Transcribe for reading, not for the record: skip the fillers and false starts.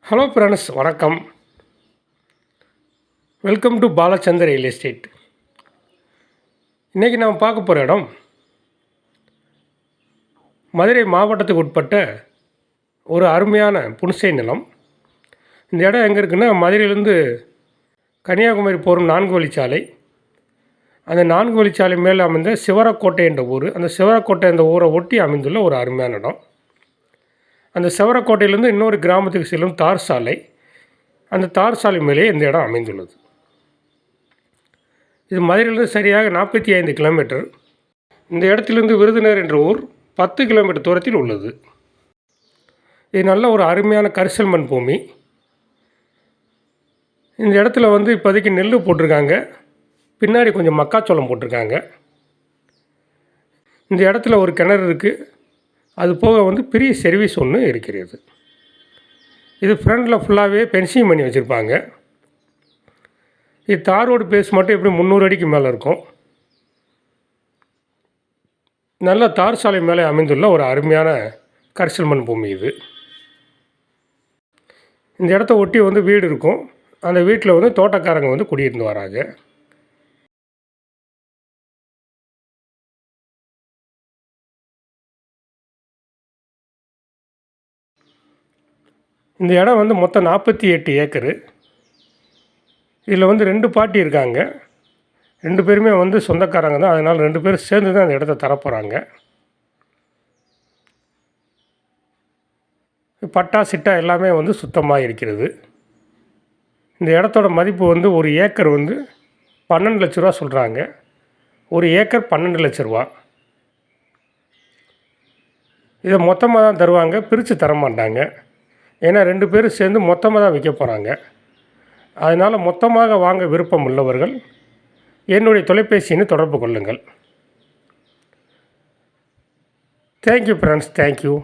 Hello friends, வணக்கம். Welcome to Balachander real estate. இன்றைக்கி நாம் பார்க்க போகிற இடம் மதுரை மாவட்டத்துக்கு உட்பட்ட ஒரு அருமையான புன்சை நிலம். இந்த இடம் எங்கே இருக்குன்னா, மதுரையிலேருந்து கன்னியாகுமரி போகும் 4 வழிச்சாலை. அந்த 4 வழிச்சாலை மேலே அமைந்த சிவரக்கோட்டை என்ற ஊர். அந்த சிவரக்கோட்டை என்ற ஊரை ஒட்டி அமைந்துள்ள ஒரு அருமையான இடம். அந்த சிவரக்கோட்டையிலேருந்து இன்னொரு கிராமத்துக்கு செல்லும் தார் சாலை. அந்த தார் சாலை மேலே இந்த இடம் அமைந்துள்ளது. இது மதுரையிலிருந்து சரியாக 45 கிலோமீட்டர். இந்த இடத்திலிருந்து விருதுநகர் என்ற ஊர் 10 கிலோமீட்டர் தூரத்தில் உள்ளது. இது நல்ல ஒரு அருமையான கரிசல் மண் பூமி. இந்த இடத்துல இப்போதைக்கு நெல் போட்டிருக்காங்க. பின்னாடி கொஞ்சம் மக்காச்சோளம் போட்டிருக்காங்க. இந்த இடத்துல ஒரு கிணறு இருக்குது. அது போக பெரிய சர்வீஸ் ஒன்று இருக்கிறது. இது ஃப்ரண்டில் ஃபுல்லாகவே பென்சிங் பண்ணி வச்சுருப்பாங்க. இது தார் ரோடு பேஸ் மட்டும் எப்படி 300 அடிக்கு மேலே இருக்கும். நல்ல தார் சாலை மேலே அமைந்துள்ள ஒரு அருமையான கரிசல் மண் பூமி இது. இந்த இடத்த ஒட்டி வீடு இருக்கும். அந்த வீட்டில் தோட்டக்காரங்க குடியிருந்து வராங்க. இந்த இடம் மொத்தம் 48 ஏக்கரு. இதில் 2 பாட்டி இருக்காங்க. 2 பேருமே சொந்தக்காரங்க தான். அதனால் 2 பேரும் சேர்ந்து தான் அந்த இடத்த தரப்போகிறாங்க. பட்டா சிட்டா எல்லாமே சுத்தமாக இருக்கிறது. இந்த இடத்தோட மதிப்பு ஒரு ஏக்கர் 12 லட்ச ரூபா சொல்கிறாங்க. ஒரு ஏக்கர் 12 லட்ச ரூபா. இதை மொத்தமாக தான் தருவாங்க, பிரித்து தர மாட்டாங்க. ஏன்னா 2 பேரும் சேர்ந்து மொத்தமாக தான் விற்க போகிறாங்க. அதனால் மொத்தமாக வாங்க விருப்பம் உள்ளவர்கள் என்னுடைய தொலைபேசியை தொடர்பு கொள்ளுங்கள். Thank you friends, thank you.